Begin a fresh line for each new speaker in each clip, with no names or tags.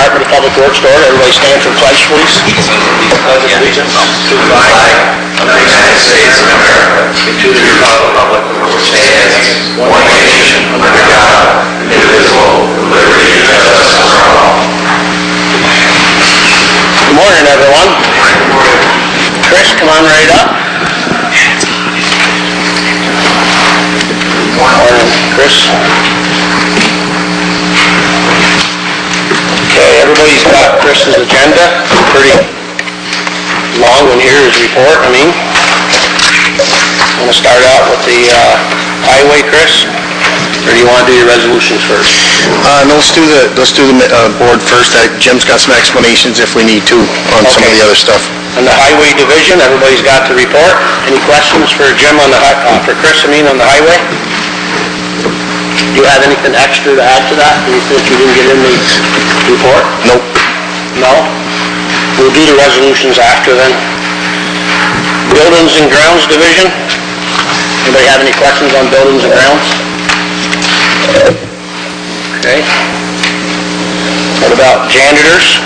Department of Public Works to order. Everybody stand for the pledge, please. Pledge allegiance to the flag of the United States of America, to the republic which stands one nation under God, indivisible, with liberty and justice for all. Good morning, everyone. Good morning. Chris, come on right up. Good morning, Chris. Okay, everybody's got Chris's agenda. Pretty long one here, his report. I'm going to start out with the highway, Chris. Or do you want to do your resolutions first?
No, let's do the board first. Jim's got some explanations if we need to on some of the other stuff.
On the highway division, everybody's got the report. Any questions for Jim on the for Chris? On the highway? Do you have anything extra to add to that? Anything that you didn't get in the report?
Nope.
No? We'll do the resolutions after then. Buildings and Grounds Division. Anybody have any questions on Buildings and Grounds? Okay. What about janitors?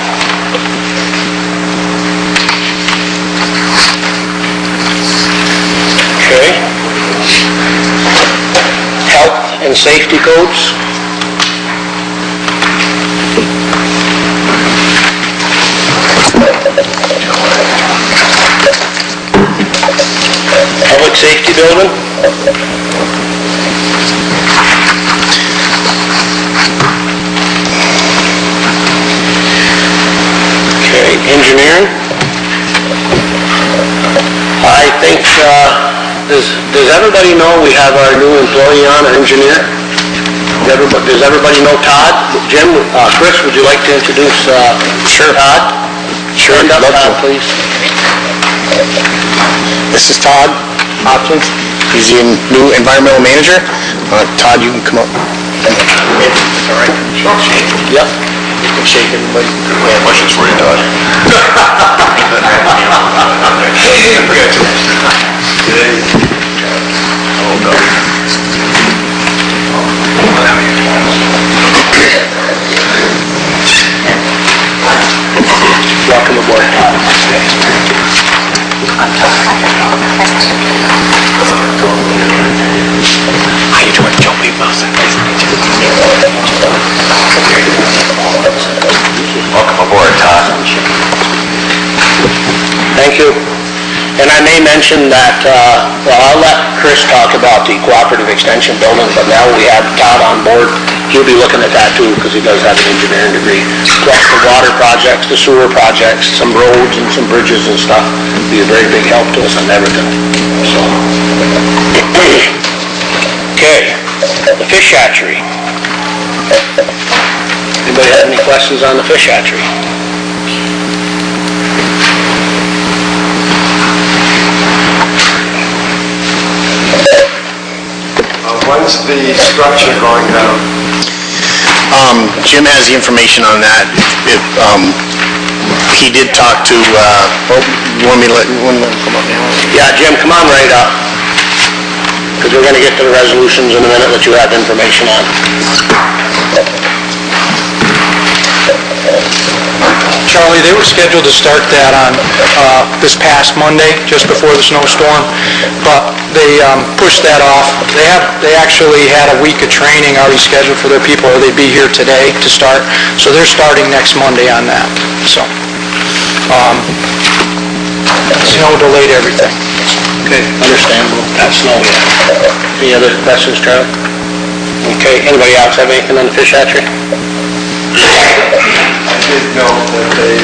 Okay. Health and safety codes. Public safety building. Okay, engineering. I think, does everybody know we have our new employee on, an engineer? Does everybody know Todd? Jim, Chris, would you like to introduce
Sure.
Todd?
Sure.
Stand up, Todd, please.
This is Todd Hopkins. He's the new environmental manager. Todd, you can come up.
All right. Yep. You can shake everybody.
Yeah, questions for you, Todd.
Welcome aboard, Todd.
How you doing, Joe? Welcome aboard, Todd.
Thank you. And I may mention that, well, I'll let Chris talk about the cooperative extension building, but now we have Todd on board. He'll be looking at that too, because he does have an engineering degree. Plus the water projects, the sewer projects, some roads and some bridges and stuff. Be a very big help to us on everything. So. Okay, the fish hatchery. Anybody have any questions on the fish hatchery?
When's the structure going down?
Jim has the information on that. He did talk to, you want me to let him come up now?
Yeah, Jim, come on right up. Because we're going to get to the resolutions in a minute that you have information on.
Charlie, they were scheduled to start that on this past Monday, just before the snowstorm, but they pushed that off. They actually had a week of training already scheduled for their people, or they'd be here today to start, so they're starting next Monday on that. So, snow delayed everything.
Okay, understandable. That's snow, yeah. Any other questions, Charlie? Okay, anybody else have anything on the fish hatchery?
I did know that they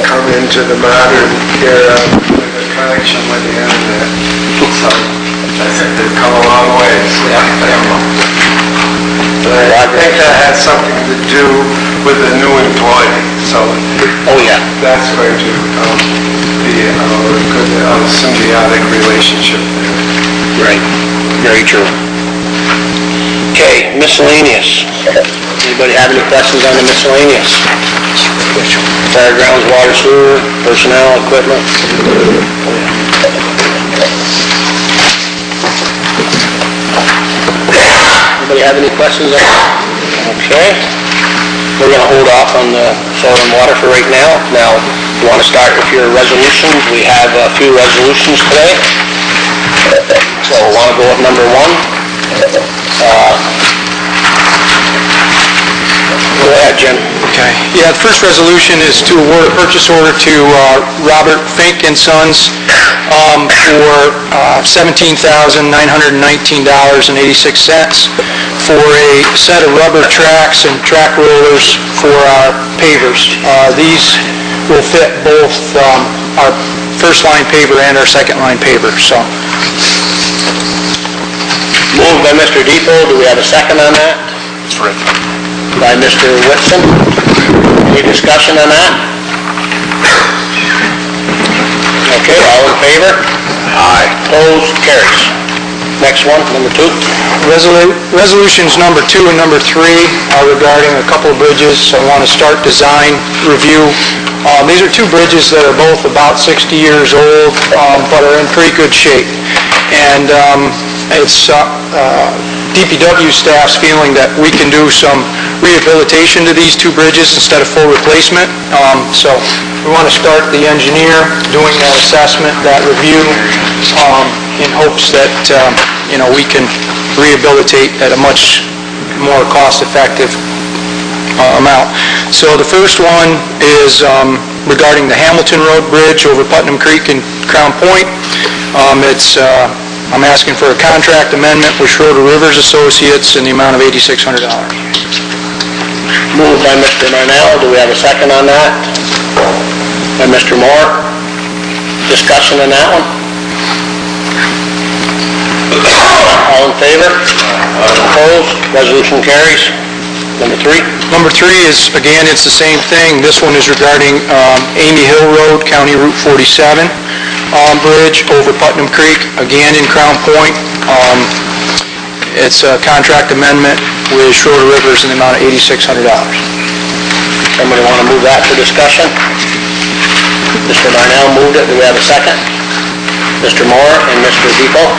come into the modern era with a connection with the internet. So I think they've come a long ways. But I think that has something to do with the new employee. So
Oh, yeah.
that's going to be a good symbiotic relationship there.
Right, very true. Okay, miscellaneous. Anybody have any questions on the miscellaneous? Fairgrounds, water, sewer, personnel, equipment? Anybody have any questions on that? Okay. We're going to hold off on the soil and water for right now. Now, you want to start with your resolutions? We have a few resolutions today. So we want to go with number one. Go ahead, Jim.
Okay. Yeah, the first resolution is to award a purchase order to Robert Fink and Sons for $17,919.86 for a set of rubber tracks and track rollers for our pavers. These will fit both our first line paver and our second line paver. So,
Moved by Mr. Depot. Do we have a second on that? By Mr. Whitson. Any discussion on that? Okay, all in favor? Aye. Opposed? Carries. Next one, number two.
Resolutions number 2 and number 3 are regarding a couple of bridges. I want to start design review. These are two bridges that are both about 60 years old, but are in pretty good shape. And it's DPW staff's feeling that we can do some rehabilitation to these two bridges instead of full replacement. So we want to start the engineer doing that assessment, that review, in hopes that, we can rehabilitate at a much more cost-effective amount. So the first one is regarding the Hamilton Road Bridge over Putnam Creek and Crown Point. I'm asking for a contract amendment with Schroeder Rivers Associates in the amount of $8,600.
Moved by Mr. Marnell. Do we have a second on that? By Mr. Moore. Discussion on that one? All in favor? Opposed? Resolution carries. Number 3.
Number 3 is, again, it's the same thing. This one is regarding Amy Hill Road, County Route 47 bridge over Putnam Creek, again in Crown Point. It's a contract amendment with Schroeder Rivers in the amount of $8,600.
Somebody want to move that for discussion? Mr. Marnell moved it. Do we have a second? Mr. Moore and Mr. Depot.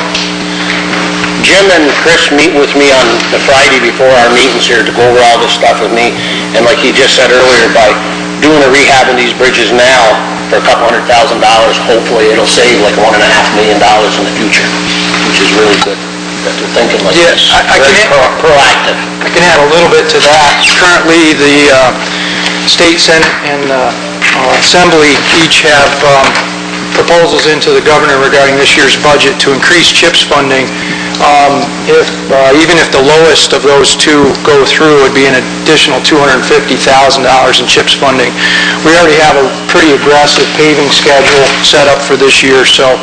Jim and Chris meet with me on the Friday before our meetings here to go over all this stuff with me. And like he just said earlier, by doing a rehab in these bridges now for a couple $100,000, hopefully it'll save like $1.5 million in the future, which is really good. That they're thinking like this. Very proactive.
I can add a little bit to that. Currently, the State Senate and Assembly each have proposals into the governor regarding this year's budget to increase CHIPS funding. Even if the lowest of those two go through, it would be an additional $250,000 in CHIPS funding. We already have a pretty aggressive paving schedule set up for this year, so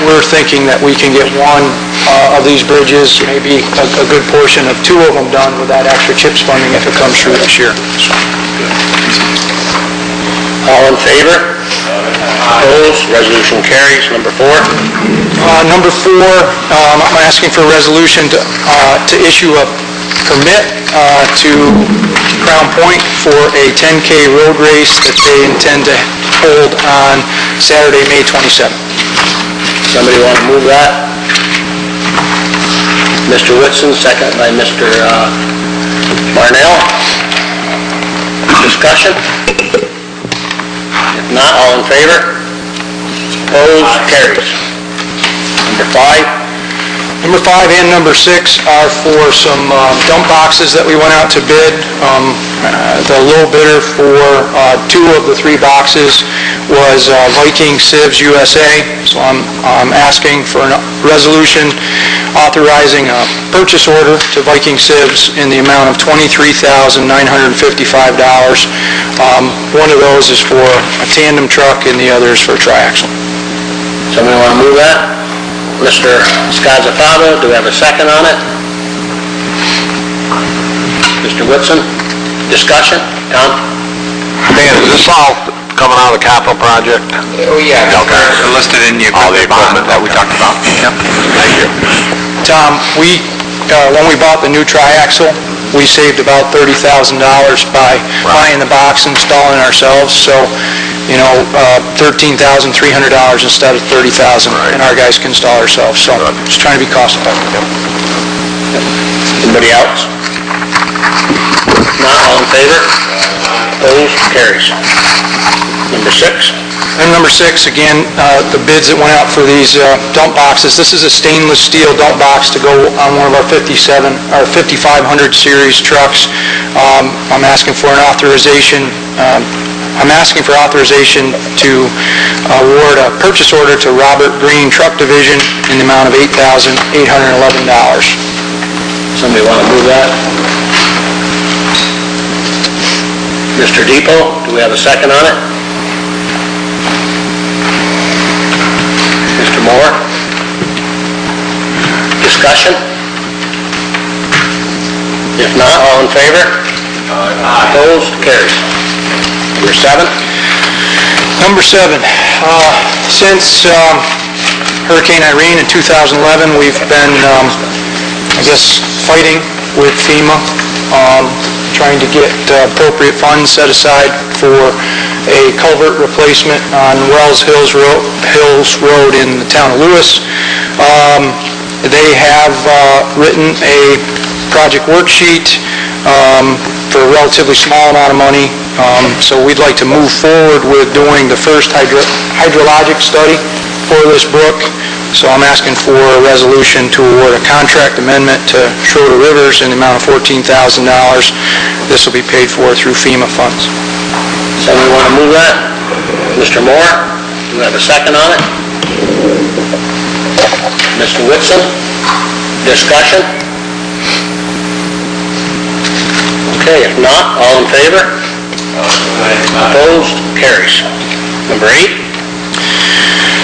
we're thinking that we can get one of these bridges, maybe a good portion of 2 of them done with that extra CHIPS funding if it comes through this year. So.
All in favor? Opposed? Resolution carries. Number 4.
Number 4, I'm asking for a resolution to issue a permit to Crown Point for a 10K road race that they intend to hold on Saturday, May 27th.
Somebody want to move that? Mr. Whitson, second by Mr. Marnell. Discussion? If not, all in favor? Opposed? Carries. Number 5.
Number 5 and number 6 are for some dump boxes that we went out to bid. The low bidder for 2 of the 3 boxes was Viking Sieves USA. So I'm asking for a resolution authorizing a purchase order to Viking Sieves in the amount of $23,955. One of those is for a tandem truck and the other is for a triaxle.
Somebody want to move that? Mr. Scazzafava, do we have a second on it? Mr. Whitson, discussion? Tom?
Dan, is this all coming out of the capital project?
Oh, yeah.
Okay.
They're listed in the
All the equipment
that we talked about.
Yep. Thank you.
Tom, when we bought the new triaxle, we saved about $30,000 by buying the box and installing it ourselves. So, $13,300 instead of $30,000, and our guys can install ourselves. So, just trying to be cost effective.
Anybody else? Not all in favor? Opposed? Carries. Number 6.
And number 6, again, the bids that went out for these dump boxes. This is a stainless steel dump box to go on one of our 5500 series trucks. I'm asking for authorization to award a purchase order to Robert Green Truck Division in the amount of $8,811.
Somebody want to move that? Mr. Depot, do we have a second on it? Mr. Moore? Discussion? If not, all in favor? Opposed? Carries. Number 7.
Number 7, since Hurricane Irene in 2011, we've been, fighting with FEMA, trying to get appropriate funds set aside for a culvert replacement on Wells Hills Road in the town of Lewis. They have written a project worksheet for a relatively small amount of money, so we'd like to move forward with doing the first hydrologic study for this brook. So I'm asking for a resolution to award a contract amendment to Schroeder Rivers in the amount of $14,000. This will be paid for through FEMA funds.
Somebody want to move that? Mr. Moore, do we have a second on it? Mr. Whitson, discussion? Okay, if not, all in favor? Opposed? Carries. Number 8.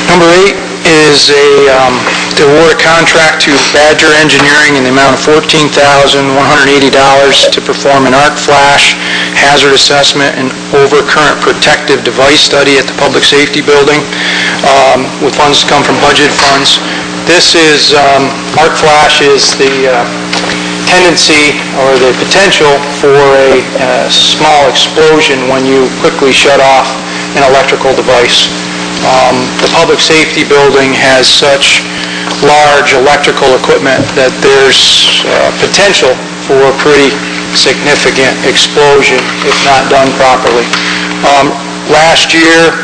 Number 8 is to award a contract to Badger Engineering in the amount of $14,180 to perform an arc flash hazard assessment and overcurrent protective device study at the Public Safety Building with funds to come from budget funds. This is, arc flash is the tendency or the potential for a small explosion when you quickly shut off an electrical device. The Public Safety Building has such large electrical equipment that there's potential for a pretty significant explosion if not done properly. Last year,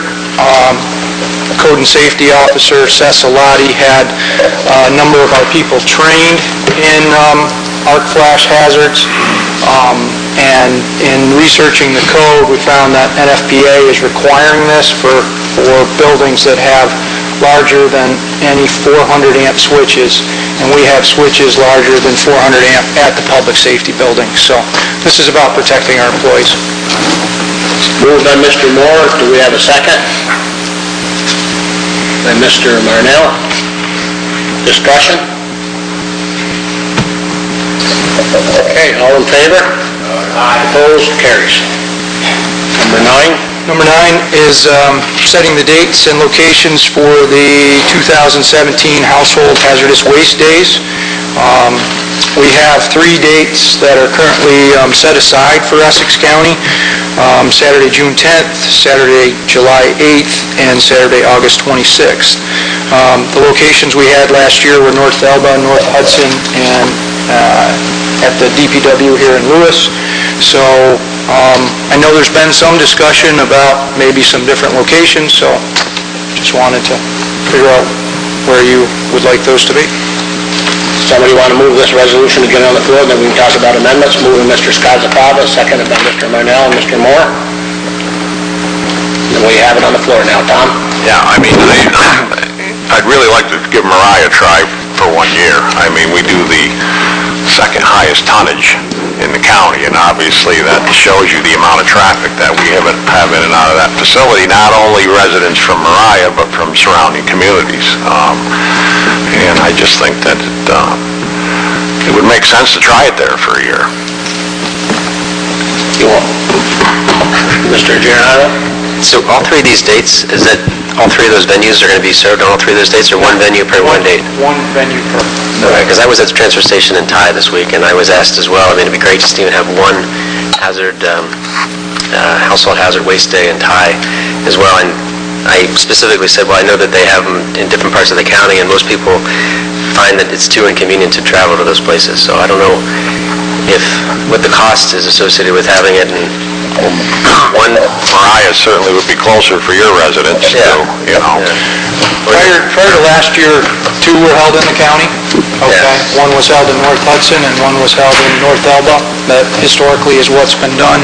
Code and Safety Officer Seth Salati had a number of our people trained in arc flash hazards, and in researching the code, we found that NFPA is requiring this for buildings that have larger than any 400 amp switches, and we have switches larger than 400 amp at the Public Safety Building. So this is about protecting our employees.
Moved by Mr. Moore. Do we have a second? By Mr. Marnell. Discussion? Okay, all in favor? Opposed? Carries. Number 9.
Number 9 is setting the dates and locations for the 2017 Household Hazardous Waste Days. We have 3 dates that are currently set aside for Essex County: Saturday, June 10th, Saturday, July 8th, and Saturday, August 26th. The locations we had last year were North Elba, North Hudson, and at the DPW here in Lewis. So I know there's been some discussion about maybe some different locations, so just wanted to figure out where you would like those to be.
Somebody want to move this resolution to get on the floor, then we can talk about amendments. Moving Mr. Skozapada, seconded by Mr. Marnell and Mr. Moore. Then we have it on the floor now. Tom?
Yeah, I mean, I'd really like to give Mariah a try for 1 year. I mean, we do the second highest tonnage in the county, and obviously that shows you the amount of traffic that we have in and out of that facility, not only residents from Mariah, but from surrounding communities. And I just think that it would make sense to try it there for a year.
You want? Mr. Giordano?
So all 3 of these dates, is that all 3 of those venues are going to be served on all 3 of those dates, or one venue per one date?
One venue per.
Right, because I was at the transfer station in Thai this week, and I was asked as well, I mean, it'd be great just to even have one household hazard waste day in Thai as well, and I specifically said, well, I know that they have them in different parts of the county, and most people find that it's too inconvenient to travel to those places, so I don't know what the cost is associated with having it, and one...
Mariah certainly would be closer for your residents, too, you know.
Prior to last year, 2 were held in the county, okay?
Yeah.
One was held in North Hudson and one was held in North Elba. That historically is what's been done.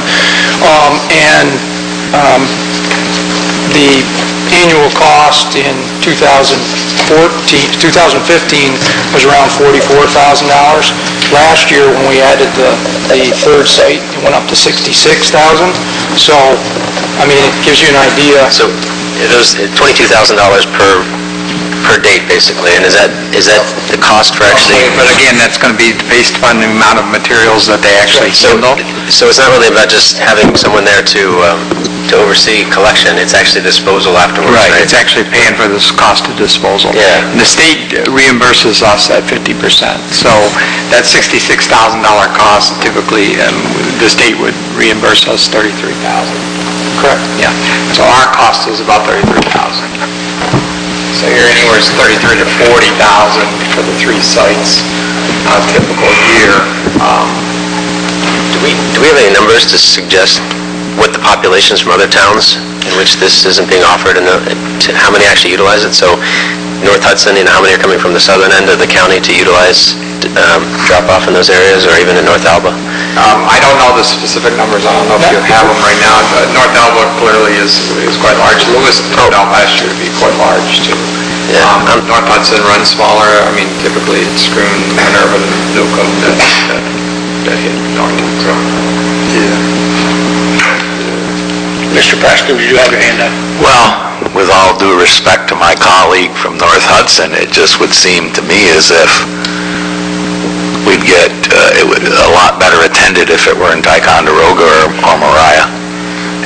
The annual cost in 2015 was around $44,000. Last year, when we added the third site, it went up to $66,000. So, I mean, it gives you an idea.
So it was $22,000 per date, basically, and is that the cost for actually...
But again, that's going to be based upon the amount of materials that they actually handle.
So it's not really about just having someone there to oversee collection, it's actually disposal afterwards, right?
Right, it's actually paying for this cost of disposal.
Yeah.
And the state reimburses us at 50%. So that $66,000 cost, typically, the state would reimburse us $33,000.
Correct.
Yeah. So our cost is about $33,000. So you're anywhere from $33,000 to $40,000 for the 3 sites, a typical year.
Do we have any numbers to suggest what the populations from other towns in which this isn't being offered, and how many actually utilize it? So North Hudson, how many are coming from the southern end of the county to utilize drop-off in those areas, or even in North Alba?
I don't know the specific numbers. I don't know if you have them right now. North Alba clearly is quite large. Lewis turned out last year to be quite large, too.
Yeah.
North Hudson runs smaller. I mean, typically it's Scroon, Minerva, and Newcomb that hit Norton. So.
Mr. Preston, did you have your hand up?
Well, with all due respect to my colleague from North Hudson, it just would seem to me as if we'd get it would a lot better attended if it were in Ticonderoga or Mariah,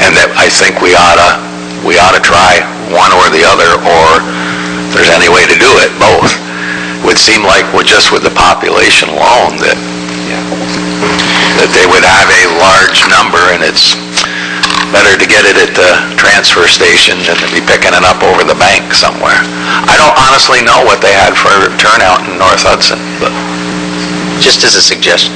and that I think we ought to try one or the other, or if there's any way to do it, both. It would seem like we're just with the population alone that they would have a large number, and it's better to get it at the transfer station than to be picking it up over the bank somewhere. I don't honestly know what they had for turnout in North Hudson, but
Just as a suggestion.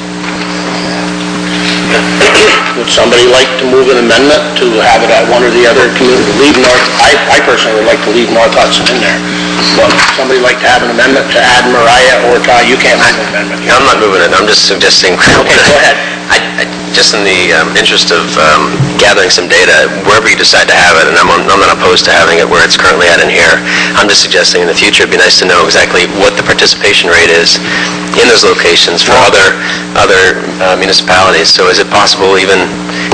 Would somebody like to move an amendment to have it at one or the other community? Leave North, I personally would like to leave North Hudson in there. But somebody like to have an amendment to add Mariah or Ty? You can't move an amendment.
I'm not moving it, I'm just suggesting...
Okay, go ahead.
Just in the interest of gathering some data, wherever you decide to have it, and I'm not opposed to having it where it's currently at in here, I'm just suggesting in the future it'd be nice to know exactly what the participation rate is in those locations for other municipalities. So is it possible even,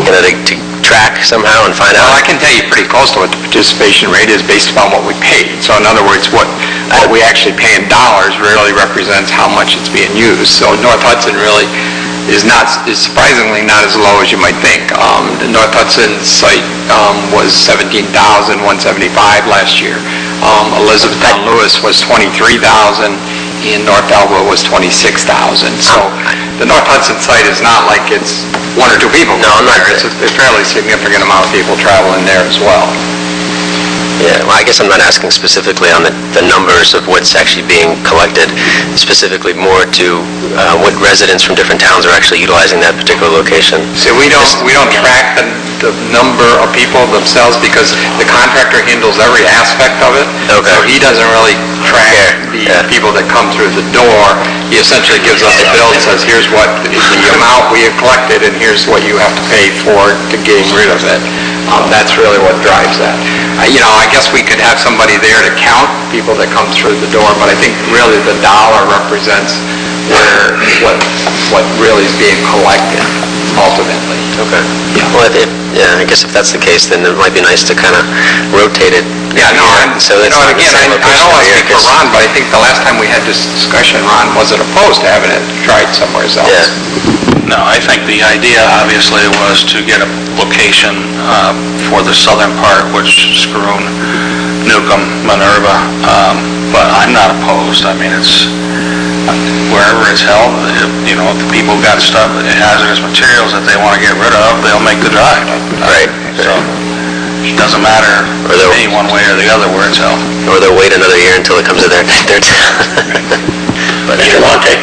to track somehow and find out?
Well, I can tell you pretty close to what the participation rate is based upon what we paid. So in other words, what we actually pay in dollars really represents how much it's being used. So North Hudson really is surprisingly not as low as you might think. The North Hudson site was $17,175 last year. Elizabethtown Lewis was $23,000. In North Elba was $26,000. So the North Hudson site is not like it's 1 or 2 people.
No, I'm not.
It's a fairly significant amount of people traveling there as well.
Yeah, well, I guess I'm not asking specifically on the numbers of what's actually being collected, specifically more to what residents from different towns are actually utilizing that particular location.
So we don't track the number of people themselves because the contractor handles every aspect of it.
Okay.
So he doesn't really track the people that come through the door. He essentially gives us a bill and says, here's what the amount we have collected and here's what you have to pay for to getting rid of it. That's really what drives that. I guess we could have somebody there to count people that come through the door, but I think really the dollar represents what really is being collected ultimately.
Okay. Well, I guess if that's the case, then it might be nice to kind of rotate it.
Yeah, no,
So that's not the
again,
same
I
location
don't want to
every year,
speak for
'cause-
Ron, but I think the last time we had this discussion, Ron wasn't opposed to having it tried somewhere else.
Yeah.
No, I think the idea obviously was to get a location for the southern part, which Scroon, Newcomb, Minerva, but I'm not opposed. I mean, it's wherever it's held, if the people got stuff, hazardous materials that they want to get rid of, they'll make the drive.
Right.
So it doesn't matter to me one way or the other where it's held.
Or they'll wait another year until it comes to their turn.
Mr. Monte?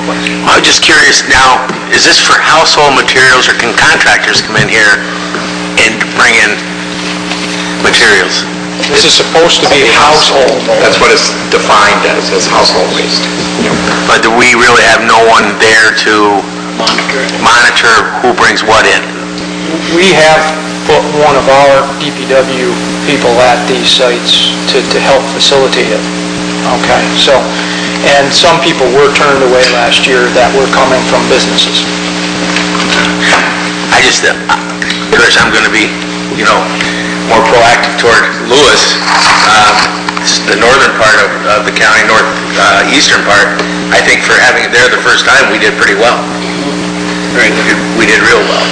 I would
just curious now, is this for household materials, or can contractors come in here and bring in materials?
This is supposed to be household.
That's what it's defined as household waste.
But do we really have no one there to monitor who brings what in?
We have put one of our DPW people at these sites to help facilitate it. Okay, so, and some people were turned away last year that were coming from businesses.
I just, Chris, I'm going to be, more proactive toward Lewis. The northern part of the county, eastern part, I think for having it there the first time, we did pretty well. We did real well.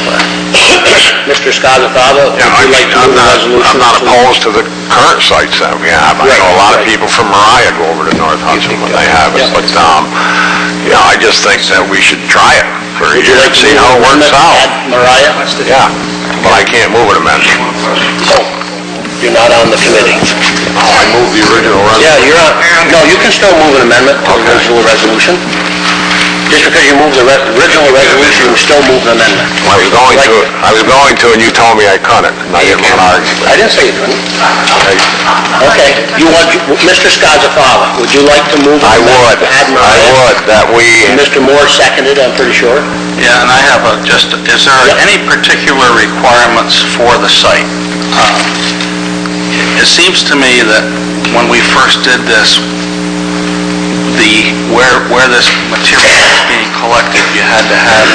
Mr. Scazafava, would you like to move the resolution?
I'm not opposed to the current sites that we have. I know a lot of people from Mariah go over to North Hudson when they have it, but, I just think that we should try it for a year and see how it works out.
Mariah?
Yeah, but I can't move an amendment.
Oh, you're not on the committee.
I moved the original resolution.
Yeah, you're on, no, you can still move an amendment to the original resolution. Just because you moved the original resolution, you still move an amendment.
I was going to, and you told me I couldn't, and I didn't want to argue.
I didn't say you couldn't. Okay, Mr. Scazafava, would you like to move an amendment to add Mariah?
That we...
Mr. Moore seconded, I'm pretty sure.
Yeah, and I have is there any particular requirements for the site? It seems to me that when we first did this, where this material is being collected, you had to have,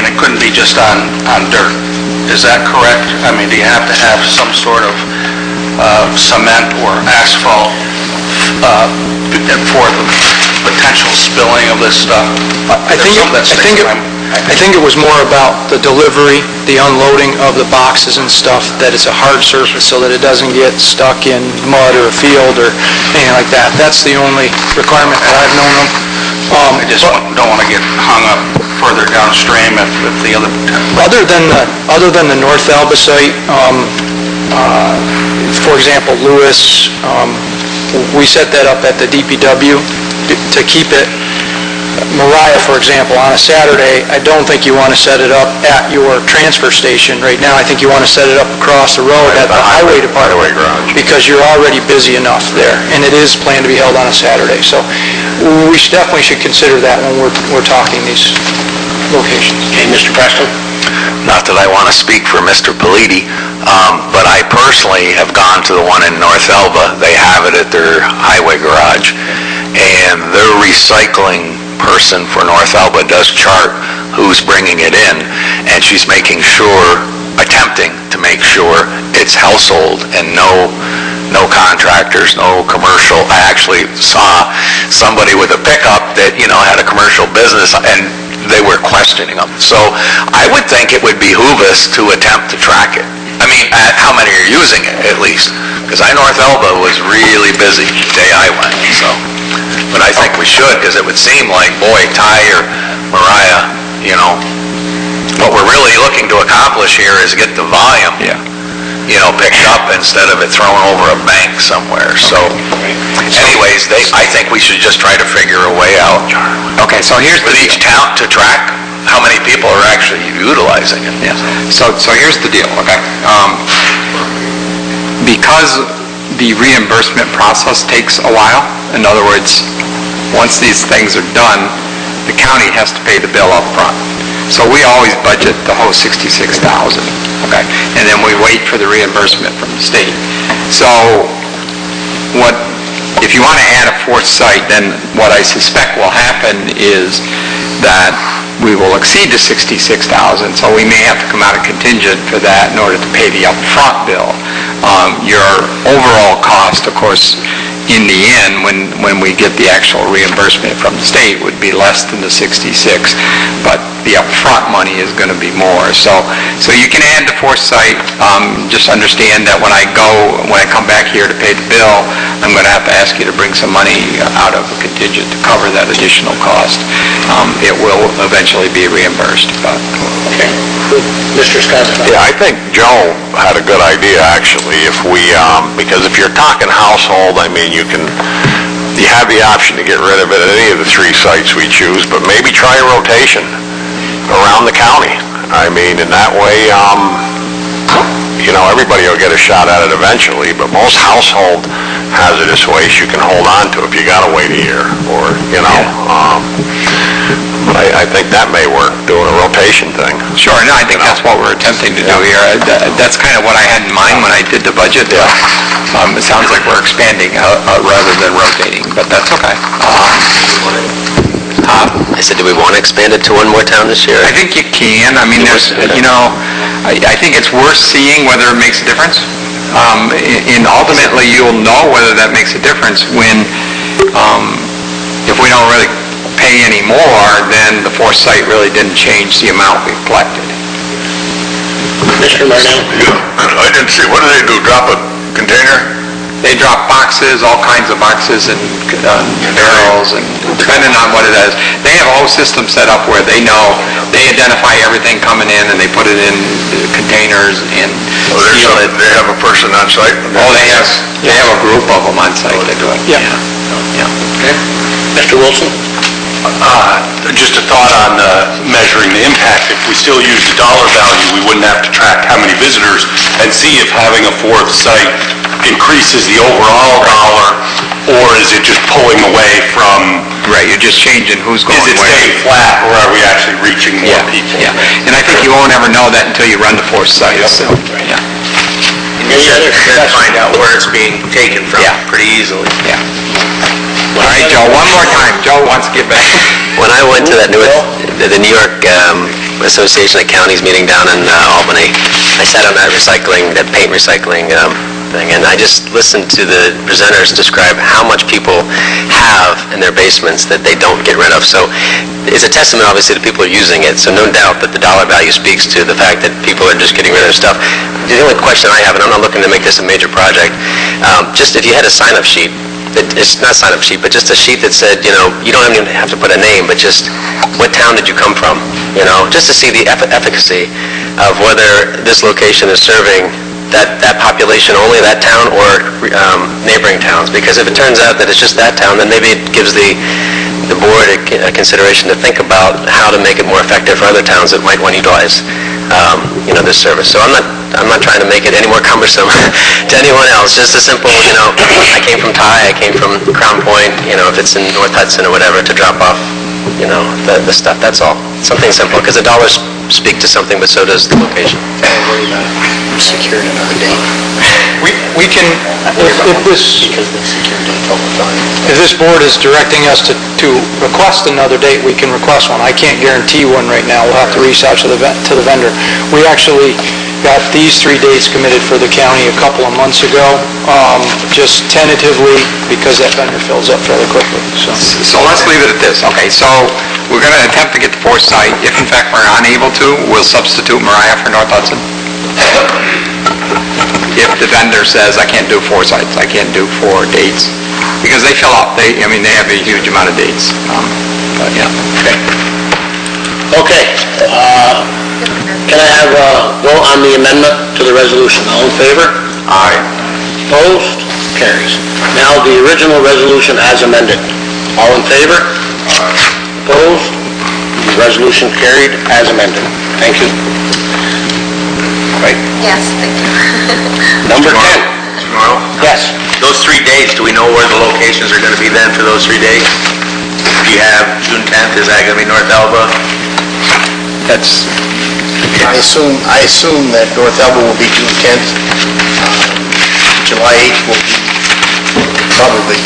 it couldn't be just on dirt. Is that correct? Do you have to have some sort of cement or asphalt for the potential spilling of this stuff?
I think it was more about the delivery, the unloading of the boxes and stuff, that it's a hard surface so that it doesn't get stuck in mud or a field or anything like that. That's the only requirement that I've known of.
I just don't want to get hung up further downstream if the other...
Other than the North Alba site, for example, Lewis, we set that up at the DPW to keep it. Mariah, for example, on a Saturday, I don't think you want to set it up at your transfer station. Right now, I think you want to set it up across the road at the highway department, because you're already busy enough there, and it is planned to be held on a Saturday. So we definitely should consider that when we're talking these locations.
Okay, Mr. Preston?
Not that I want to speak for Mr. Politi, but I personally have gone to the one in North Elba. They have it at their highway garage, and their recycling person for North Elba does chart who's bringing it in, and she's attempting to make sure it's household and no contractors, no commercial. I actually saw somebody with a pickup that, had a commercial business, and they were questioning them. So I would think it would behoove us to attempt to track it. How many are using it, at least? Because North Elba was really busy the day I went, so. But I think we should, because it would seem like, Ty or Mariah, what we're really looking to accomplish here is get the volume, picked up instead of it thrown over a bank somewhere. So, anyways, I think we should just try to figure a way out.
Okay, so here's
with each town to track how many people are actually utilizing it.
Yeah. So here's the deal, okay? Because the reimbursement process takes a while, in other words, once these things are done, the county has to pay the bill up front. So we always budget the whole $66,000, okay? And then we wait for the reimbursement from the state. So if you want to add a fourth site, then what I suspect will happen is that we will exceed the $66,000, so we may have to come out of contingent for that in order to pay the upfront bill. Your overall cost, of course, in the end, when we get the actual reimbursement from the state, would be less than the 66, but the upfront money is going to be more. So you can add the fourth site. Just understand that when I come back here to pay the bill, I'm going to have to ask you to bring some money out of a contingent to cover that additional cost. It will eventually be reimbursed.
Okay. Mr. Scott?
Yeah, I think Joe had a good idea, actually, if we, because if you're talking household, you can you have the option to get rid of it at any of the 3 sites we choose, but maybe try a rotation around the county. I mean, in that way, everybody will get a shot at it eventually, but most household hazardous waste you can hold on to if you gotta wait a year, or, I think that may work, doing a rotation thing.
Sure, no, I think that's what we're attempting to do here. That's kind of what I had in mind when I did the budget. It sounds like we're expanding rather than rotating, but that's okay.
I said, do we want to expand it to one more town this year?
I think you can. I mean, there's, I think it's worth seeing whether it makes a difference. And ultimately, you'll know whether that makes a difference when, if we don't really pay any more, then the 4th site really didn't change the amount we collected.
Mr. Marnell?
I didn't see, what do they do, drop a container?
They drop boxes, all kinds of boxes and barrels, and depending on what it is. They have a whole system set up where they know, they identify everything coming in and they put it in containers and seal it.
They have a person on site?
Oh, they have a group of them on site that do it. Yeah.
Okay. Mr. Wilson?
Just a thought on measuring the impact. If we still use the dollar value, we wouldn't have to track how many visitors and see if having a 4th site increases the overall dollar, or is it just pulling away from...
Right, you're just changing who's going where.
Is it staying flat, or are we actually reaching more people?
Yeah, and I think you won't ever know that until you run the 4th site. So, yeah.
And you should find out where it's being taken from pretty easily.
Yeah. All right, Joe, one more time. Joe wants to get back.
When I went to the New York Association of Counties meeting down in Albany, I sat on that paint recycling thing, and I just listened to the presenters describe how much people have in their basements that they don't get rid of. So it's a testament, obviously, that people are using it. So no doubt that the dollar value speaks to the fact that people are just getting rid of their stuff. The only question I have, and I'm not looking to make this a major project, just if you had a sign-up sheet, it's not a sign-up sheet, but just a sheet that said, you don't even have to put a name, but just what town did you come from, just to see the efficacy of whether this location is serving that population only, that town, or neighboring towns. Because if it turns out that it's just that town, then maybe it gives the board a consideration to think about how to make it more effective for other towns that might want to utilize this service. So I'm not trying to make it any more cumbersome to anyone else. Just a simple, I came from Thai, I came from Crown Point, if it's in North Hudson or whatever, to drop off, the stuff. That's all. Something simple, because the dollars speak to something, but so does the location.
Don't worry about it. Securing another date.
We can, if this board is directing us to request another date, we can request one. I can't guarantee one right now. We'll have to reach out to the vendor. We actually got these 3 dates committed for the county a couple of months ago, just tentatively, because that vendor fills up fairly quickly.
So let's leave it at this. Okay, so we're going to attempt to get the 4th site. If in fact we're unable to, we'll substitute Mariah for North Hudson. If the vendor says, I can't do 4 sites, I can't do 4 dates, because they fill up. They have a huge amount of dates. But yeah.
Okay. Can I have a vote on the amendment to the resolution? All in favor?
Aye.
Opposed? Carries. Now the original resolution as amended. All in favor? Opposed? The resolution carried as amended. Thank you. Right.
Yes, thank you.
Number 10.
Tomorrow?
Yes.
Those 3 days, do we know where the locations are going to be then for those 3 days? Do you have June 10th, is that going to be North Elba?
That's...
I assume that North Elba will be June 10th. July 8th will be probably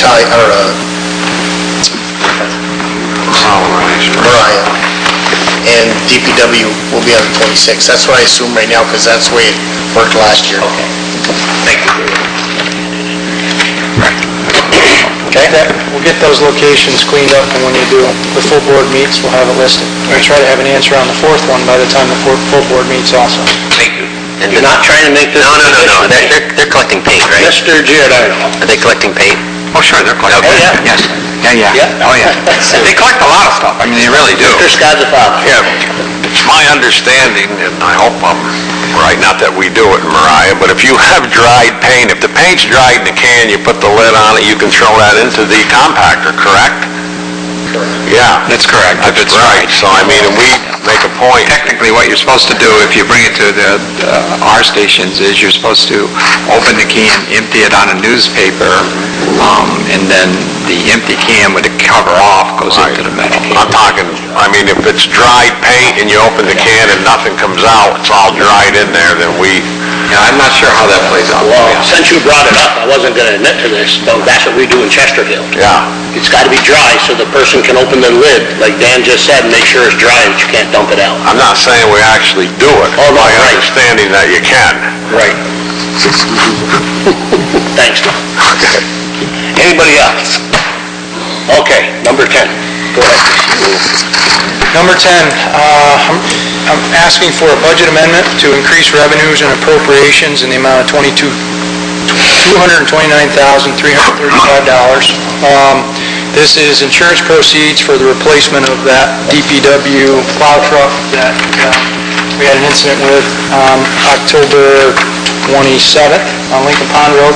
Mariah. And DPW will be on the 26th. That's what I assume right now, because that's the way it worked last year.
Okay. Thank you.
Okay, we'll get those locations cleaned up, and when you do the full board meets, we'll have it listed. We'll try to have an answer on the 4th one by the time the full board meets also.
Thank you.
And
You're not trying to make this...
No. They're collecting paint, right?
Mr. Giordano.
Are they collecting paint?
Oh, sure, they're collecting.
Okay.
Oh, yeah.
Yes. Yeah. Oh, yeah. They collect a lot of stuff. They really do.
Mr. Scott's father.
Yeah, it's my understanding, and I hope I'm Right, not that we do it, Mariah, but if you have dried paint, if the paint's dried in the can, you put the lid on it, you can throw that into the compactor, correct? Yeah.
That's correct. If it's
Right, so I mean, we make a point.
Technically, what you're supposed to do, if you bring it to the our stations, is you're supposed to open the can, empty it on a newspaper, and then the empty can with the cover off goes into the metal can.
I'm talking, I mean, if it's dried paint and you open the can and nothing comes out, it's all dried in there, then we...
Yeah, I'm not sure how that plays out.
Well, since you brought it up, I wasn't gonna admit to this, but that's what we do in Chesterfield.
Yeah.
It's gotta be dry so the person can open the lid, like Dan just said, and make sure it's dry, but you can't dump it out.
I'm not saying we actually do it.
Oh, no,
My
right.
understanding that you can.
Right. Thanks, Tom.
Okay.
Anybody else? Okay, number 10. Go ahead.
Number 10, I'm asking for a budget amendment to increase revenues and appropriations in the amount of $229,335. This is insurance proceeds for the replacement of that DPW plow truck that we had an incident with October 27th on Lincoln Pond Road.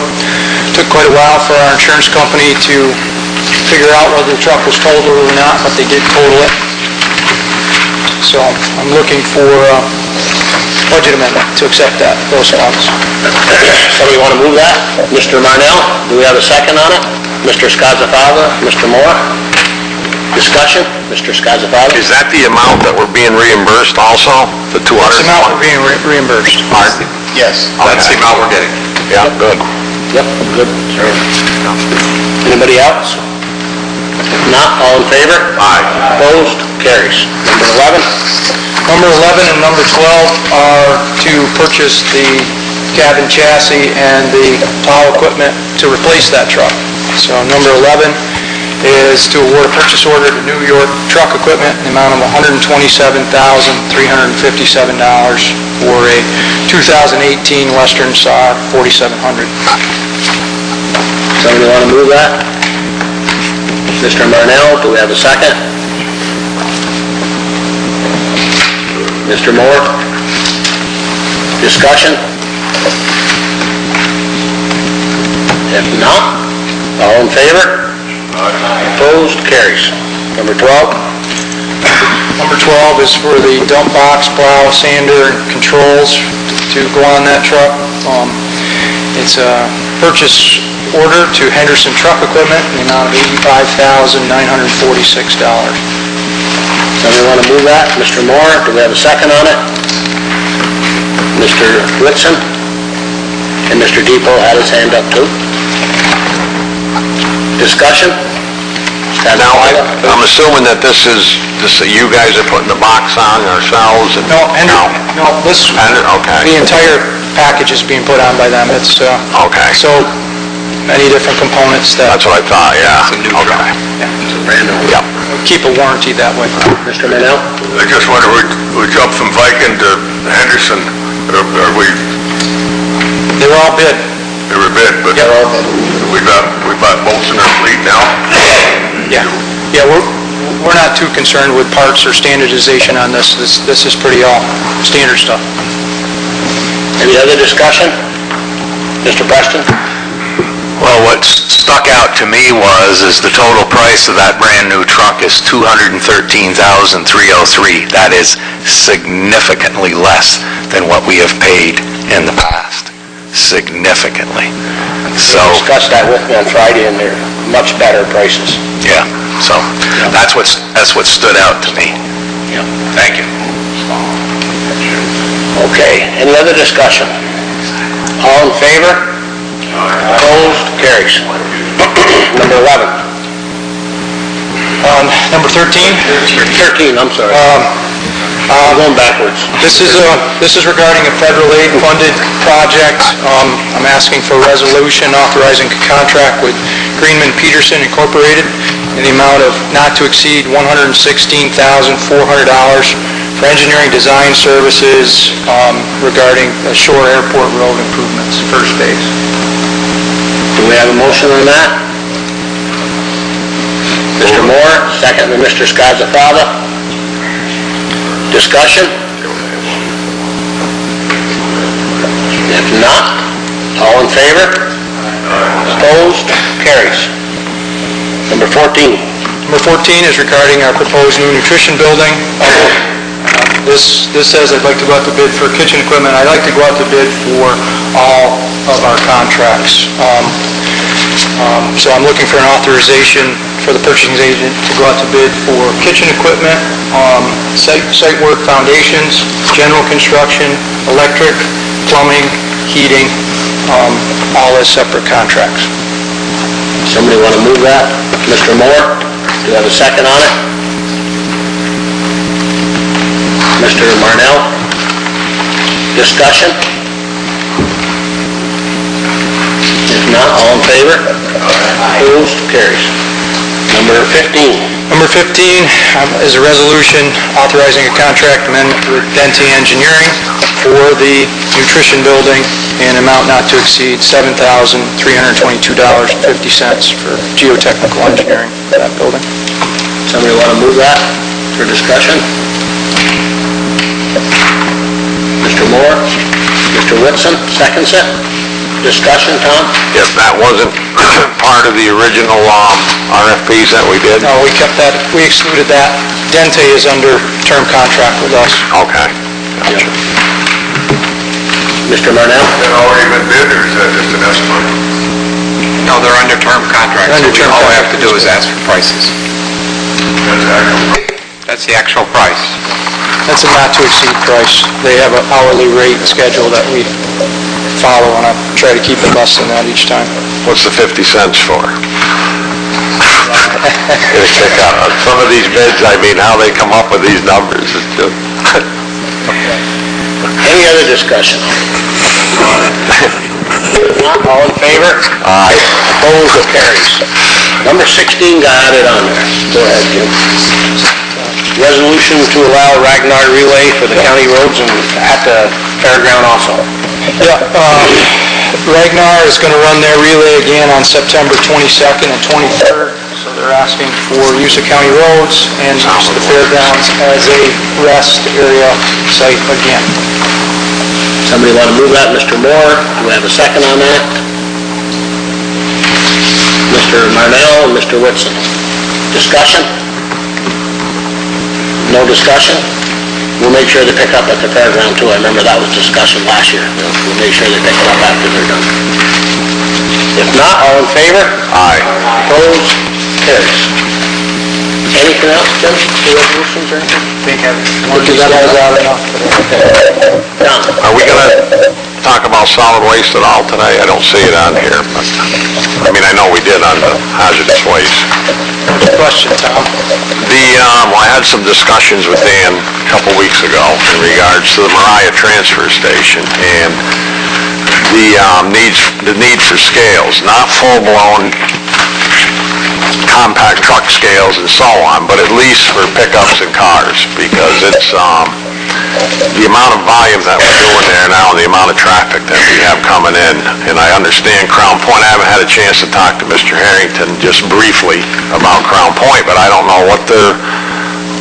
Took quite a while for our insurance company to figure out whether the truck was totaled or not, but they did total it. So I'm looking for a budget amendment to accept those funds.
Somebody want to move that? Mr. Marnell, do we have a second on it? Mr. Skozavala, Mr. Moore? Discussion? Mr. Skozavala?
Is that the amount that we're being reimbursed also? The 200?
That's the amount we're being reimbursed.
Pardon?
Yes.
That's the amount we're getting.
Yeah, good.
Yep, good. Anybody else? Not, all in favor?
Aye.
Opposed? Carries. Number 11?
Number 11 and number 12 are to purchase the cabin chassis and the plow equipment to replace that truck. So number 11 is to award a purchase order to New York Truck Equipment in the amount of $127,357 for a 2018 Western Star 4700.
Somebody want to move that? Mr. Marnell, do we have a second? Mr. Moore? Discussion? If not, all in favor? Opposed? Carries. Number 12?
Number 12 is for the dump box, plow, sander, and controls to go on that truck. It's a purchase order to Henderson Truck Equipment in the amount of $85,946.
Somebody want to move that? Mr. Moore, do we have a second on it? Mr. Whitson? And Mr. Depot had his hand up too. Discussion?
Now, I'm assuming that this is, you guys are putting the box on yourselves? and-
No, this,
Okay.
the entire package is being put on by them. It's,
Okay.
so many different components that
That's what I thought, yeah.
It's a new
Okay.
truck.
Yep.
keep a warranty that way.
Mr. Marnell?
I just wonder, we jumped from Viking to Henderson, are we,
They were all bid.
they were bid, but we bought bolts in our fleet now?
Yeah, we're not too concerned with parts or standardization on this. This is pretty all standard stuff.
Any other discussion? Mr. Preston?
Well, what stuck out to me is the total price of that brand-new truck is $213,303. That is significantly less than what we have paid in the past. Significantly. So,
We discussed that with me on Friday, and they're much better prices.
yeah, so that's what stood out to me.
Yeah.
Thank you.
Okay, any other discussion? All in favor? Opposed? Carries. Number 11.
Number 13?
13, I'm sorry. I'm going backwards.
This is regarding a federal aid-funded project. I'm asking for a resolution authorizing a contract with Greenman Peterson Incorporated in the amount of not to exceed $116,400 for engineering design services regarding Shore Airport Road improvements, first phase.
Do we have a motion on that? Mr. Moore, second by Mr. Skozavala. Discussion? If not, all in favor? Opposed? Carries. Number 14.
Number 14 is regarding our proposed new nutrition building. This says I'd like to go out to bid for kitchen equipment. I'd like to go out to bid for all of our contracts. So I'm looking for an authorization for the purchasing agent to go out to bid for kitchen equipment, site work foundations, general construction, electric, plumbing, heating, all as separate contracts.
Somebody want to move that? Mr. Moore, do you have a second on it? Mr. Marnell? Discussion? If not, all in favor? Opposed? Carries. Number 15.
Number 15 is a resolution authorizing a contract amendment with Dente Engineering for the nutrition building in amount not to exceed $7,322.50 for geotechnical engineering for that building.
Somebody want to move that for discussion? Mr. Moore? Mr. Whitson, seconds it. Discussion, Tom?
If that wasn't part of the original RFPs that we did?
No, we kept that, we excluded that. Dente is under term contract with us.
Okay. Gotcha.
Mr. Marnell?
Is that already been bid, or is that just an estimate?
No, they're under term contract, so all we have to do is ask for prices. That's the actual price.
That's a not-to-exceed price. They have an hourly rate schedule that we follow, and I try to keep it less than that each time.
What's the 50 cents for? Get a kick out of some of these bids. I mean, how they come up with these numbers is just...
Any other discussion? Not all in favor?
Aye.
Opposed? It carries. Number 16 got added on there. Go ahead, Jim. Resolution to allow Ragnar relay for the county roads and at the fairground also.
Yeah, Ragnar is going to run their relay again on September 22nd and 23rd, so they're asking for use of county roads and use of the fairgrounds as a rest area site again.
Somebody want to move that? Mr. Moore, do we have a second on that? Mr. Marnell and Mr. Whitson. Discussion? No discussion? We'll make sure they pick up at the fairground too. I remember that was discussion last year. We'll make sure they pick it up after they're done. If not, all in favor?
Aye.
Opposed? Carries. Anything else, Jim? The resolutions or anything?
Because that was out enough.
Done.
Are we gonna talk about solid waste at all today? I don't see it on here, but, I mean, I know we did on the hazardous waste.
Question, Tom.
I had some discussions with Dan a couple weeks ago in regards to the Mariah transfer station and the need for scales, not full-blown compact truck scales and so on, but at least for pickups and cars, because it's the amount of volume that we're doing there now and the amount of traffic that we have coming in. And I understand Crown Point. I haven't had a chance to talk to Mr. Harrington just briefly about Crown Point, but I don't know what their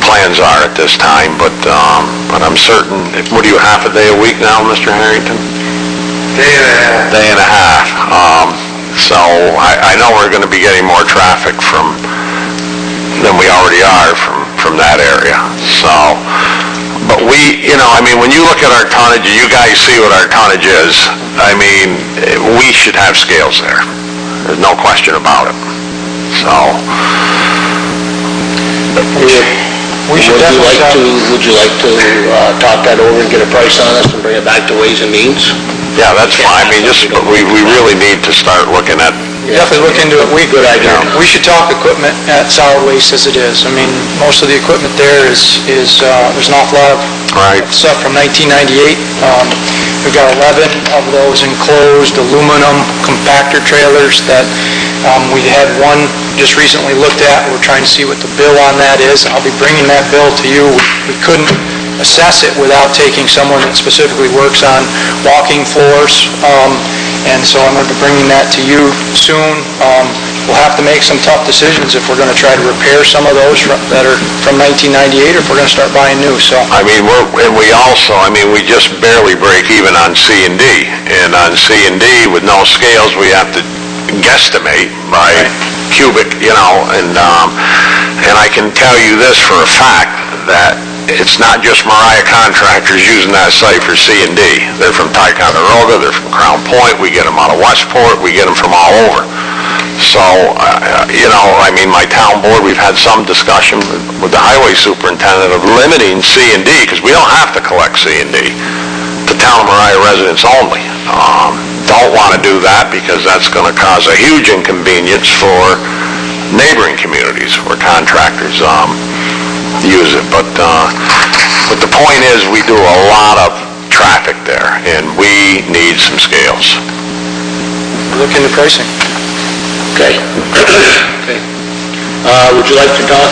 plans are at this time, but I'm certain, what are you, half a day a week now, Mr. Harrington?
Day and a half.
Day and a half. So I know we're going to be getting more traffic than we already are from that area. So, but when you look at our tonnage, you guys see what our tonnage is. I mean, we should have scales there. There's no question about it. So,
We should definitely
would you like to talk that over and get a price on us and bring it back to Ways and Means?
yeah, that's fine. I mean, we really need to start looking at...
Definitely look into it.
Good idea.
We should talk equipment at solid waste as it is. I mean, most of the equipment there is there's an awful lot of stuff from 1998. We've got 11 of those enclosed aluminum compactor trailers that we had one just recently looked at. We're trying to see what the bill on that is. I'll be bringing that bill to you. We couldn't assess it without taking someone that specifically works on walking floors. And so I'm going to be bringing that to you soon. we'll have to make some tough decisions if we're going to try to repair some of those that are from 1998, or if we're going to start buying new, so.
I mean, we just barely break even on C and D. And on C and D, with no scales, we have to guesstimate by cubic, and I can tell you this for a fact, that it's not just Mariah contractors using that site for C and D. They're from Ticonderoga, they're from Crown Point, we get them out of Westport, we get them from all over. So, my town board, we've had some discussion with the highway superintendent of limiting C and D, because we don't have to collect C and D, to town of Mariah residents only. Don't want to do that, because that's going to cause a huge inconvenience for neighboring communities where contractors use it. But the point is, we do a lot of traffic there, and we need some scales.
Look into pricing.
Okay. Would you like to talk?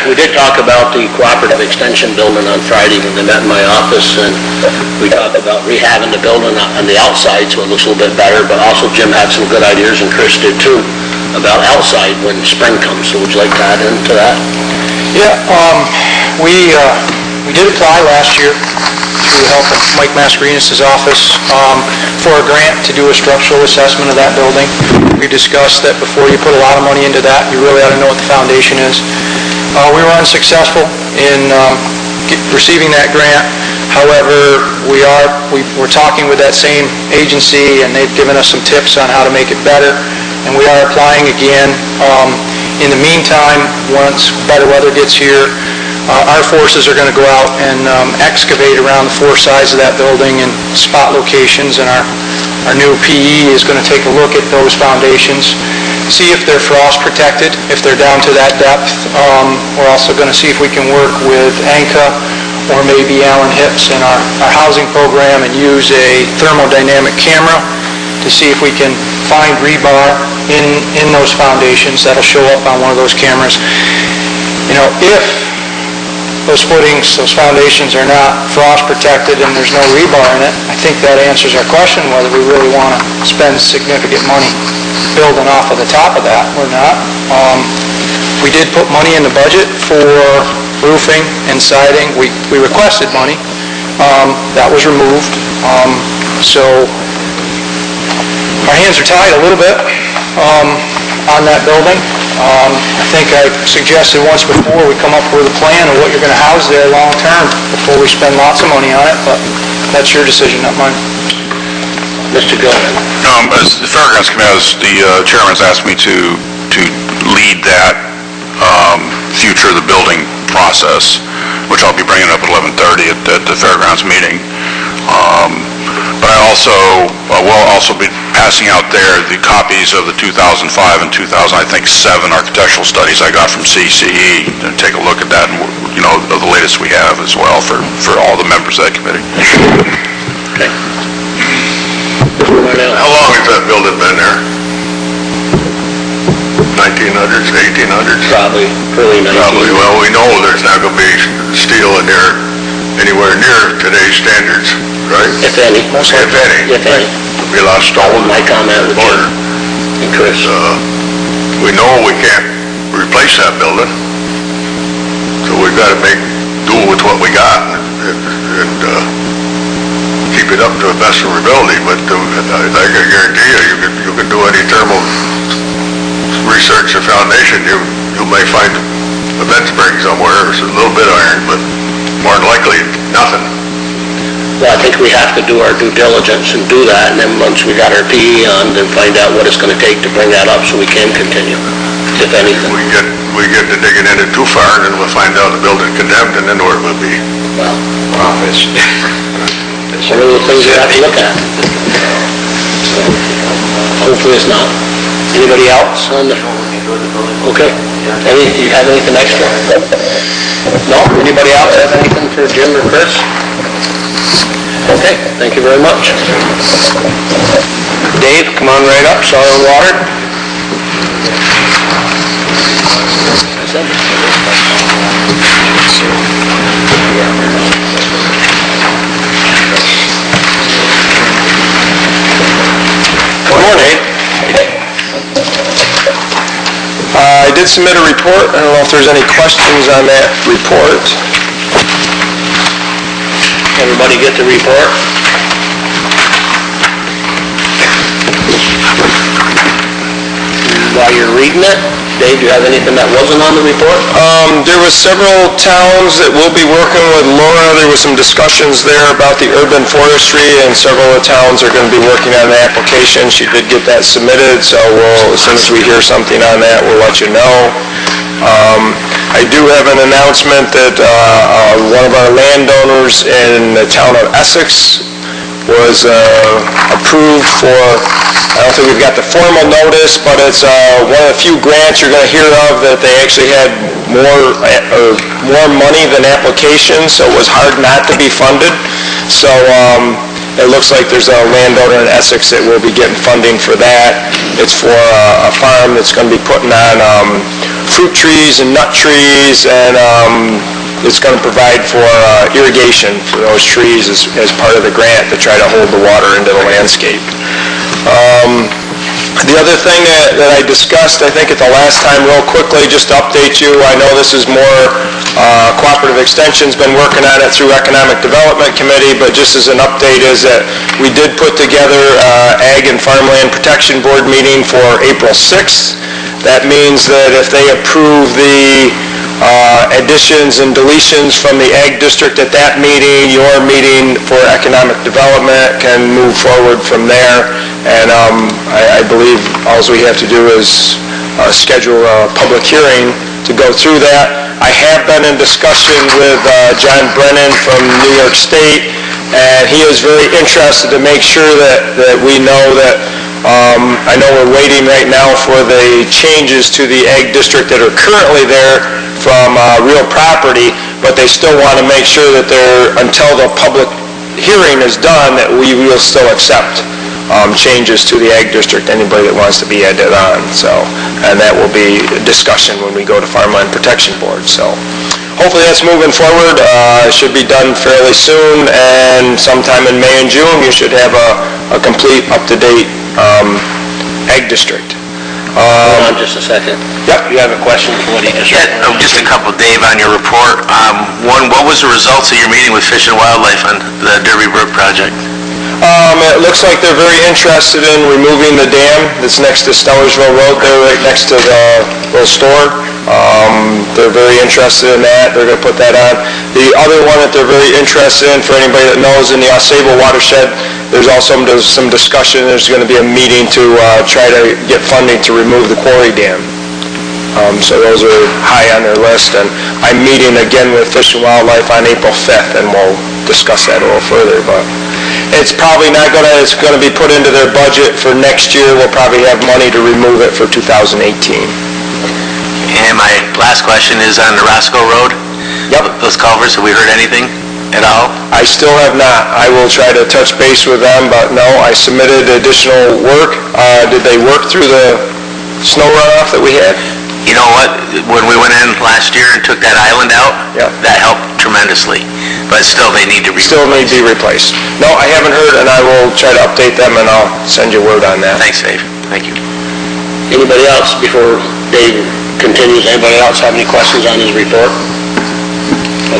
We did talk about the cooperative extension building on Friday when they met in my office, and we talked about rehabbing the building on the outside so it looks a little bit better, but also Jim had some good ideas, and Chris did too, about outside when spring comes. So would you like to add into that?
Yeah, we did apply last year through the help of Mike Mascarenas' office for a grant to do a structural assessment of that building. We discussed that before you put a lot of money into that, you really ought to know what the foundation is. We were unsuccessful in receiving that grant. However, we're talking with that same agency, and they've given us some tips on how to make it better, and we are applying again. In the meantime, once better weather gets here, our forces are going to go out and excavate around the four sides of that building and spot locations, and our new PE is going to take a look at those foundations, see if they're frost protected, if they're down to that depth. We're also going to see if we can work with ANCA or maybe Allen Hips in our housing program and use a thermodynamic camera to see if we can find rebar in those foundations. That'll show up on one of those cameras. If those footings, those foundations are not frost protected and there's no rebar in it, I think that answers our question whether we really want to spend significant money building off of the top of that or not. We did put money in the budget for roofing and siding. We requested money. That was removed. So our hands are tied a little bit on that building. I think I suggested once before we come up with a plan of what you're going to house there long-term before we spend lots of money on it, but that's your decision, not mine.
Mr. Gilman.
As the Fairgrounds Committee, the chairman's asked me to lead that future of the building process, which I'll be bringing up at 11:30 at the Fairgrounds meeting. But I will also be passing out there the copies of the 2005 and 2007 architectural studies I got from CCE, and take a look at that, and of the latest we have as well for all the members of that committee.
Okay.
How long has that building been there? 1900s, 1800s?
Probably early 1900s.
Probably. Well, we know there's not going to be steel in there anywhere near today's standards, right?
If any.
If any.
If any.
There'll be a lot of stone.
My comment with Jim and Chris.
We know we can't replace that building, so we've got to do with what we got and keep it up to the best of our ability. But I can guarantee you can do any thermal research or foundation, you may find a vent spring somewhere, or a little bit of iron, but more than likely, nothing.
Well, I think we have to do our due diligence and do that, and then once we got our PE on, then find out what it's going to take to bring that up so we can continue, if anything.
We get to digging in it too far, and then we'll find out the building condemned, and then where it will be.
Well, it's one of those things we have to look at. So, hopefully it's not. Anybody else on the... Okay. You have anything extra? No? Anybody else have anything for Jim or Chris? Okay, thank you very much. Dave, come on right up, soil and water. Good morning.
did submit a report. I don't know if there's any questions on that report.
Everybody get the report? While you're reading it, Dave, do you have anything that wasn't on the report?
There was several towns that will be working with Laura. There was some discussions there about the urban forestry, and several of the towns are going to be working on the application. She did get that submitted, so as soon as we hear something on that, we'll let you know. I do have an announcement that one of our landowners in the town of Essex was approved for, I don't think we've got the formal notice, but it's one of the few grants you're going to hear of that they actually had more money than applications, so it was hard not to be funded. So it looks like there's a landowner in Essex that will be getting funding for that. It's for a farm that's going to be putting on fruit trees and nut trees, and it's going to provide for irrigation for those trees as part of the grant to try to hold the water into the landscape. The other thing that I discussed, I think at the last time, real quickly, just to update you, I know this is more Cooperative Extension's been working on it through Economic Development Committee, but just as an update is that we did put together Ag and Farmland Protection Board meeting for April 6th. That means that if they approve the additions and deletions from the Ag District at that meeting, your meeting for Economic Development can move forward from there. And I believe all we have to do is schedule a public hearing to go through that. I have been in discussion with John Brennan from New York State, and he is very interested to make sure that we know that I know we're waiting right now for the changes to the Ag District that are currently there from real property, but they still want to make sure that until the public hearing is done, that we will still accept changes to the Ag District, anybody that wants to be added on. So, and that will be a discussion when we go to Farmland Protection Board. So hopefully that's moving forward. It should be done fairly soon, and sometime in May and June, you should have a complete, up-to-date Ag District.
Hold on just a second.
Yep.
You have a question for what he just said?
Yeah, just a couple, Dave, on your report. One, what was the results of your meeting with Fish and Wildlife on the Derby Brook project?
It looks like they're very interested in removing the dam that's next to Stellersville Road there, right next to the little store. They're very interested in that. They're going to put that on. The other one that they're very interested in, for anybody that knows, in the Ausable watershed, there's also some discussion. There's going to be a meeting to try to get funding to remove the quarry dam. So those are high on their list, and I'm meeting again with Fish and Wildlife on April 5th, and we'll discuss that a little further. But it's probably not going to, it's going to be put into their budget for next year. We'll probably have money to remove it for 2018.
And my last question is on the Roscoe Road.
Yep.
Those culverts, have we heard anything at all?
I still have not. I will try to touch base with them, but no, I submitted additional work. Did they work through the snow runoff that we had?
You know what, when we went in last year and took that island out,
Yep.
that helped tremendously. But still, they need to be
Still need to be replaced. No, I haven't heard, and I will try to update them, and I'll send you word on that.
Thanks, Dave. Thank you.
Anybody else before Dave continues? Anybody else have any questions on his report?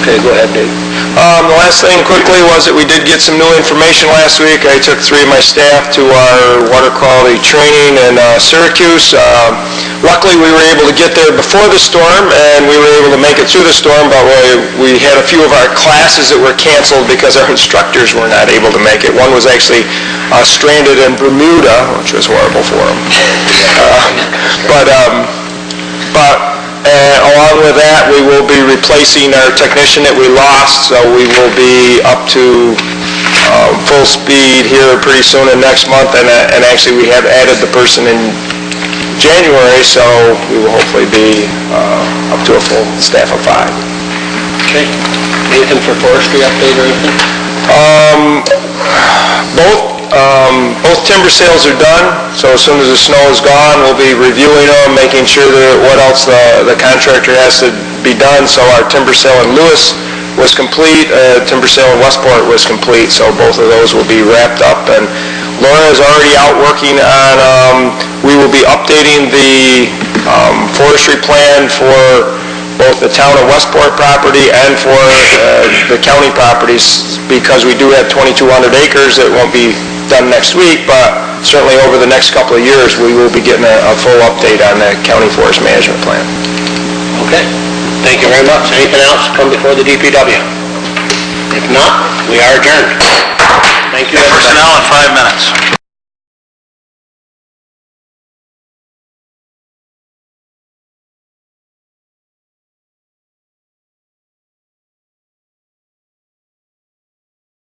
Okay, go ahead, Dave.
The last thing quickly was that we did get some new information last week. I took 3 of my staff to our water quality training in Syracuse. Luckily, we were able to get there before the storm, and we were able to make it through the storm, but we had a few of our classes that were canceled because our instructors were not able to make it. One was actually stranded in Bermuda, which was horrible for him. Along with that, we will be replacing our technician that we lost, so we will be up to full speed here pretty soon in next month, and actually we have added the person in January, so we will hopefully be up to a full staff of 5.
Okay. Anything for forestry update or anything?
Both timber sales are done, so as soon as the snow is gone, we'll be reviewing them, making sure that what else the contractor has to be done. So our timber sale in Lewis was complete, timber sale in Westport was complete, so both of those will be wrapped up. And Laura is already out working on, we will be updating the forestry plan for both the town of Westport property and for the county properties, because we do have 2,200 acres. It won't be done next week, but certainly over the next couple of years, we will be getting a full update on the county forest management plan.
Okay, thank you very much. Anything else come before the DPW? If not, we are adjourned. Thank you, everybody.
Personnel in 5 minutes.